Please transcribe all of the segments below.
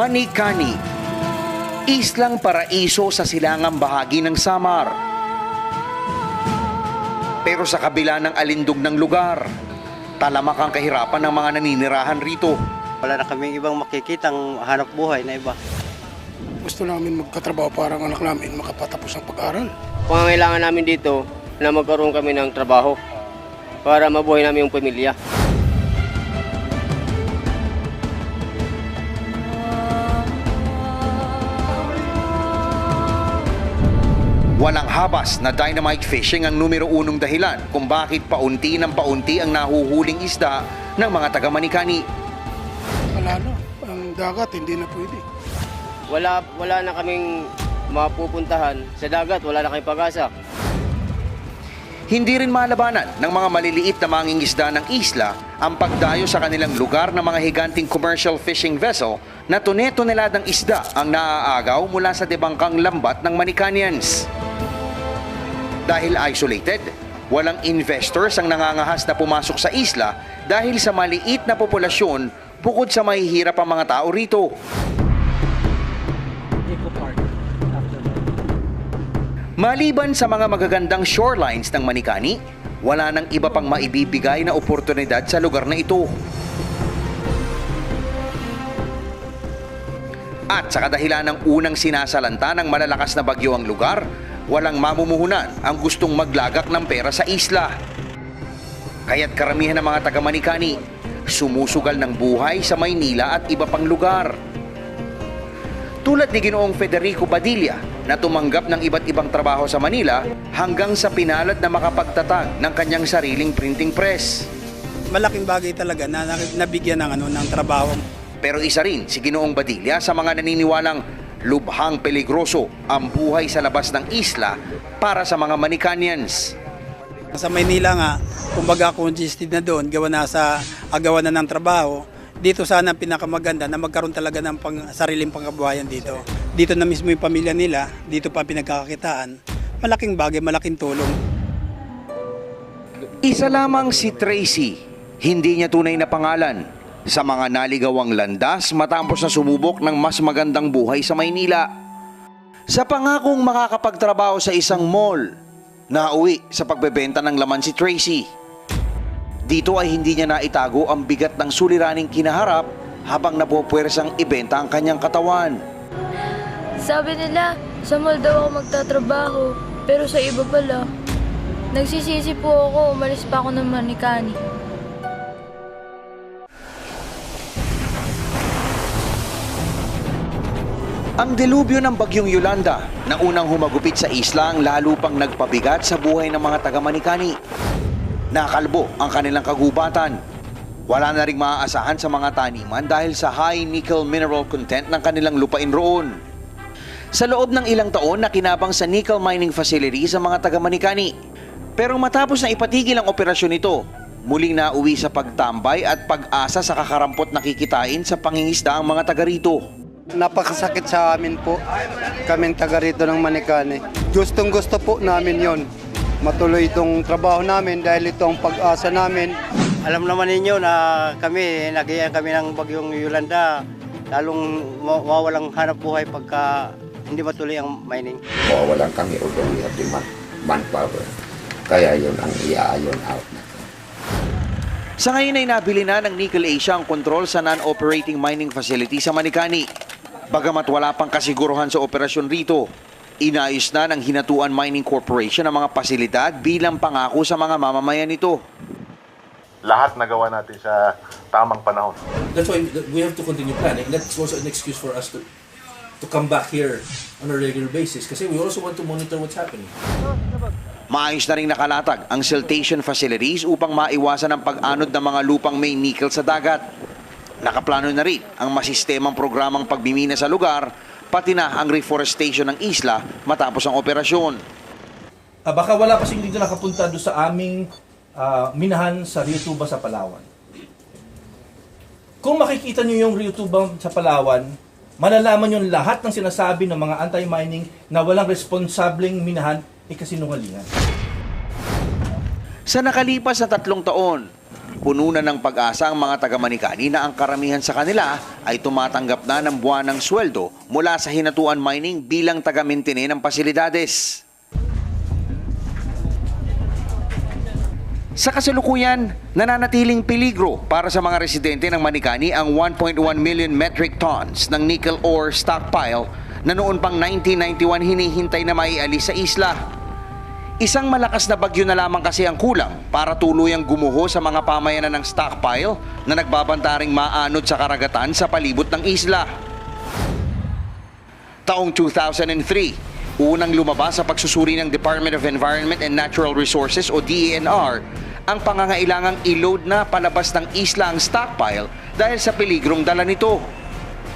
Manikani, islang paraiso sa silangang bahagi ng Samar. Pero sa kabila ng alindog ng lugar, talamak ang kahirapan ng mga naninirahan rito. Wala na kaming ibang makikitang hanap buhay na iba. Gusto namin magkatrabaho para ang anak namin makapatapos ng pag-aral. Pangangailangan namin dito na magkaroon kami ng trabaho para mabuhay namin yung pamilya. Walang habas na dynamite fishing ang numero unong dahilan kung bakit paunti ng paunti ang nahuhuling isda ng mga taga Manikani. Wala na, ang dagat hindi na pwede. Wala na kaming mapupuntahan sa dagat, wala na kaming pag-asa. Hindi rin malabanan ng mga maliliit na mangingisda ng isla ang pagdayo sa kanilang lugar ng mga higanting commercial fishing vessel na tone-toneladang isda ang naaagaw mula sa debangkang lambat ng Manikanians. Dahil isolated, walang investors ang nangangahas na pumasok sa isla dahil sa maliit na populasyon bukod sa mahihirap ang mga tao rito. Maliban sa mga magagandang shorelines ng Manikani, wala nang iba pang maibibigay na oportunidad sa lugar na ito. At sa kadahilan ng unang sinasalanta ng malalakas na bagyo ang lugar, walang mamumuhunan ang gustong maglagak ng pera sa isla. Kaya't karamihan ng mga taga Manikani sumusugal ng buhay sa Maynila at iba pang lugar. Tulad ni Ginoong Federico Badilla na tumanggap ng iba't ibang trabaho sa Manila hanggang sa pinalad na makapagtatag ng kanyang sariling printing press. Malaking bagay talaga na nabigyan ng trabaho. Pero isa rin si Ginoong Badilla sa mga naniniwalang lubhang peligroso ang buhay sa labas ng isla para sa mga Manikanians. Sa Maynila nga, kumbaga congested na doon, gawa na sa agawan na ng trabaho. Dito sana ang pinakamaganda na magkaroon talaga ng sariling pangkabuhayan dito. Dito na mismo yung pamilya nila, dito pa pinagkakakitaan. Malaking bagay, malaking tulong. Isa lamang si Tracy, hindi niya tunay na pangalan, sa mga naligawang landas matapos na sumubok ng mas magandang buhay sa Maynila. Sa pangakong makakapagtrabaho sa isang mall, nauwi sa pagbebenta ng laman si Tracy. Dito ay hindi niya naitago ang bigat ng suliraning kinaharap habang napupwersang ibenta ang kanyang katawan. Sabi nila, sa mall daw ako magtatrabaho, pero sa iba pala. Nagsisisi po ako, umalis pa ako ng Manikani. Ang delubyo ng bagyong Yolanda na unang humagupit sa isla ang lalo pang nagpabigat sa buhay ng mga taga Manikani. Nakalbo ang kanilang kagubatan. Wala na ring maaasahan sa mga taniman dahil sa high nickel mineral content ng kanilang lupain roon. Sa loob ng ilang taon, nakinabang sa nickel mining facility sa mga taga Manikani. Pero matapos na ipatigil ang operasyon nito, muling nauwi sa pagtambay at pag-asa sa kakarampot na kikitain sa pangingisda ang mga taga rito. Napakasakit sa amin po, kaming taga rito ng Manikani. Gustong gusto po namin yon. Matuloy itong trabaho namin dahil ito ang pag-asa namin. Alam naman ninyo na nagayaan kami ng bagyong Yolanda, lalong mawawalang hanap buhay pagka hindi matuloy ang mining. Mawawalan kami although we have the manpower. Kaya yun ang i-iron out na. Sa ngayon ay nabili na ng Nickel Asia ang kontrol sa non-operating mining facility sa Manikani. Bagamat wala pang kasiguruhan sa operasyon rito, inayos na ng Hinatuan Mining Corporation ang mga pasilidad bilang pangako sa mga mamamayan nito. Lahat nagawa natin sa tamang panahon. That's why we have to continue planning. That's also an excuse for us to come back here on a regular basis kasi we also want to monitor what's happening. Maayos na rin nakalatag ang siltation facilities upang maiwasan ang pag-anod ng mga lupang may nickel sa dagat. Nakaplano na rin ang masistemang programang pagmimina sa lugar, pati na ang reforestation ng isla matapos ang operasyon. Baka wala kasing dito nakapunta doon sa aming minahan sa Rio Tuba sa Palawan. Kung makikita nyo yung Rio Tuba sa Palawan, malalaman nyo lahat ng sinasabi ng mga anti-mining na walang responsableng minahan ay kasinungalingan. Sa nakalipas na 3 taon, puno na ng pag-asa ang mga taga-Manikani na ang karamihan sa kanila ay tumatanggap na ng buwanang sweldo mula sa Hinatuan Mining bilang taga-maintain ng pasilidades. Sa kasalukuyan, nananatiling peligro para sa mga residente ng Manikani ang 1.1 million metric tons ng nickel ore stockpile na noon pang 1991 hinihintay na maialis sa isla. Isang malakas na bagyo na lamang kasi ang kulang para tuluyang gumuho sa mga pamayanan ng stockpile na nagbabantaring maanod sa karagatan sa palibot ng isla. Taong 2003, unang lumabas sa pagsusuri ng Department of Environment and Natural Resources o DENR ang pangangailangang i-load na palabas ng isla ang stockpile dahil sa peligrong dala nito.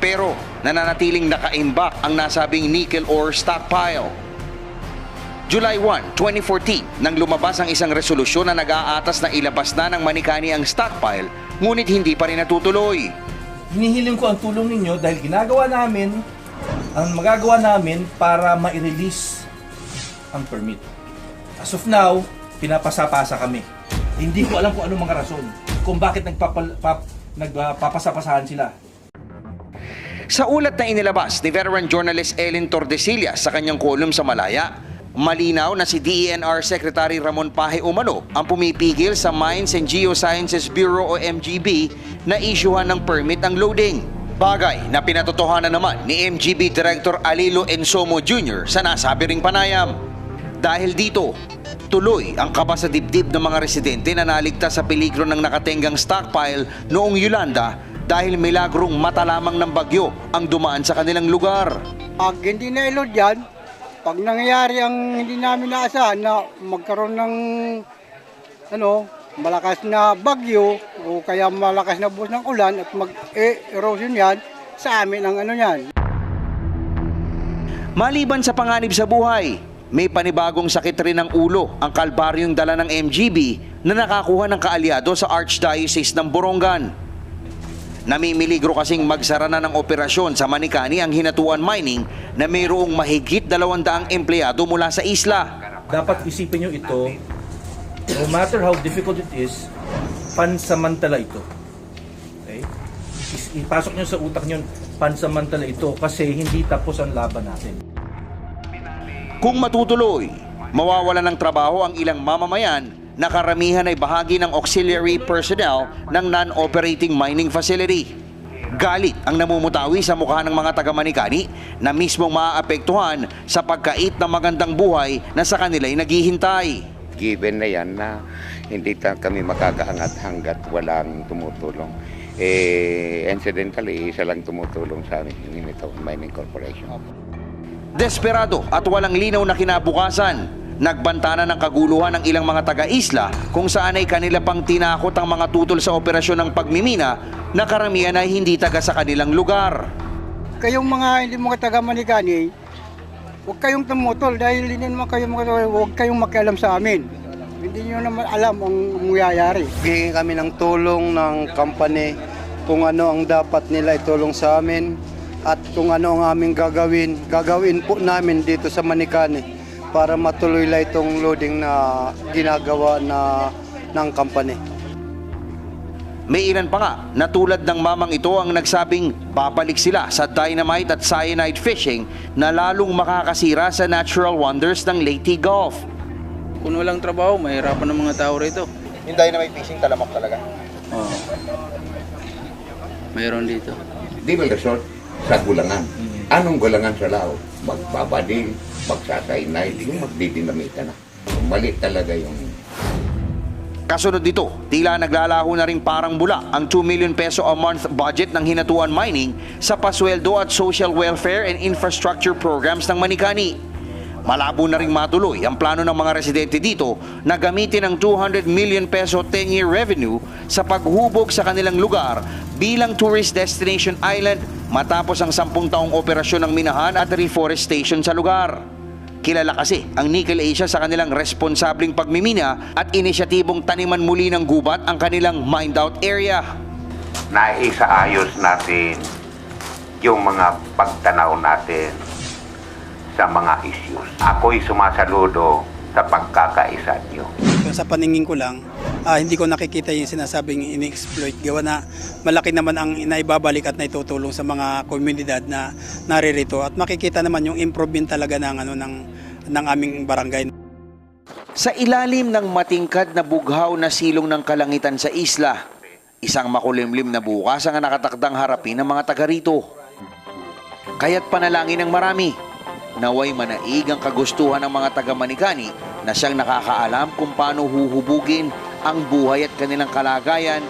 Pero nananatiling nakaimbak ang nasabing nickel ore stockpile. July 1, 2014, nang lumabas ang isang resolusyon na nag-aatas na ilabas na ng Manikani ang stockpile, ngunit hindi pa rin natutuloy. Hinihiling ko ang tulong ninyo dahil ang magagawa namin para ma-release ang permit. As of now, pinapasa-pasa kami. Hindi ko alam kung anong mga rason kung bakit nagpapasapasahan sila. Sa ulat na inilabas ni veteran journalist Ellen Tordesillas sa kanyang kolum sa Malaya, malinaw na si DENR Secretary Ramon Paje Umano ang pumipigil sa Mines and Geosciences Bureau o MGB na isyuhan ng permit ang loading. Bagay na pinatotohanan naman ni MGB Director Alilo Ensomo Jr. sa nasabi ring panayam. Dahil dito, tuloy ang kaba sa dibdib ng mga residente na naligtas sa peligro ng nakatenggang stockpile noong Yolanda dahil milagrong mata lamang ng bagyo ang dumaan sa kanilang lugar. Pag hindi na-load yan, pag nangyayari ang hindi namin naasahan na magkaroon ng malakas na bagyo o kaya malakas na buhos ng ulan at mag-erosion yan, sa amin ang yan. Maliban sa panganib sa buhay, may panibagong sakit rin ng ulo ang kalbaryong dala ng MGB na nakakuha ng kaalyado sa Archdiocese ng Borongan. Namimiligro kasing magsara na ng operasyon sa Manikani ang Hinatuan Mining na mayroong mahigit 200 empleyado mula sa isla. Dapat isipin nyo ito, no matter how difficult it is, pansamantala ito. Okay? Ipasok nyo sa utak nyo, pansamantala ito kasi hindi tapos ang laban natin. Kung matutuloy, mawawalan ng trabaho ang ilang mamamayan na karamihan ay bahagi ng auxiliary personnel ng non-operating mining facility. Galit ang namumutawi sa mukha ng mga taga-Manikani na mismong maaapektuhan sa pagkait ng magandang buhay na sa kanila'y naghihintay. Given na yan na hindi kami makakaangat hanggat walang tumutulong. Incidentally, isa lang tumutulong sa amin, yung Hinatuan Mining Corporation. Desperado at walang linaw na kinabukasan, nagbanta na ng kaguluhan ng ilang mga taga-isla kung saan ay kanila pang tinakot ang mga tutol sa operasyon ng pagmimina na karamihan ay hindi taga sa kanilang lugar. Kayong mga hindi mga taga-Manikani, huwag kayong tumutol dahil hindi naman kayong huwag kayong makialam sa amin. Hindi nyo naman alam ang mangyayari. Bigyan kami ng tulong ng company kung ano ang dapat nila itulong sa amin at kung ano ang aming gagawin po namin dito sa Manikani para matuloy lang itong loading na ginagawa ng company. May ilan pa nga na tulad ng mamang ito ang nagsabing babalik sila sa dynamite at cyanide fishing na lalong makakasira sa natural wonders ng Leyte Gulf. Kung walang trabaho, mahirapan ng mga tao rito. Yung dynamite fishing talamak talaga? Oo. Mayroon dito. Di ba resort sa gulangan? Anong gulangan sa lao? Magbabadil, magsasaynay, yung magdidinamita na. Mali talaga yung... Kasunod dito, tila naglalaho na rin parang bula ang 2 million peso a month budget ng Hinatuan Mining sa pasweldo at social welfare and infrastructure programs ng Manikani. Malabo na ring matuloy ang plano ng mga residente dito na gamitin ang 200 million peso 10-year revenue sa paghubog sa kanilang lugar bilang tourist destination island matapos ang 10 taong operasyon ng minahan at reforestation sa lugar. Kilala kasi ang Nickel Asia sa kanilang responsabling pagmimina at inisyatibong taniman muli ng gubat ang kanilang mined out area. Naisaayos natin yung mga pagtanaw natin sa mga issues. Ako'y sumasaludo sa pagkakaisa niyo. sa paningin ko lang, hindi ko nakikita yung sinasabing in-exploit. Gawa na malaki naman ang inaibabalik at naitutulong sa mga komunidad na naririto. At makikita naman yung improvement talaga ng aming barangay. Sa ilalim ng matingkad na bughaw na silong ng kalangitan sa isla, isang makulimlim na bukas ang nakatakdang harapin ng mga taga rito. Kaya't panalangin ng marami, naway manaig ang kagustuhan ng mga taga Manikani na siyang nakakaalam kung paano huhubugin ang buhay at kanilang kalagayan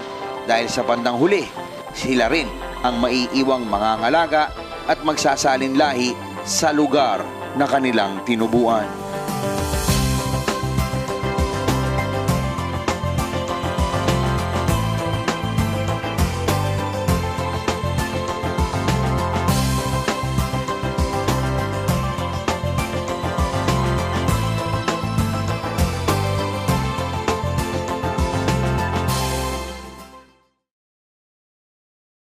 dahil sa bandang huli, sila rin ang maiiwang mangangalaga at magsasalin lahi sa lugar na kanilang tinubuan.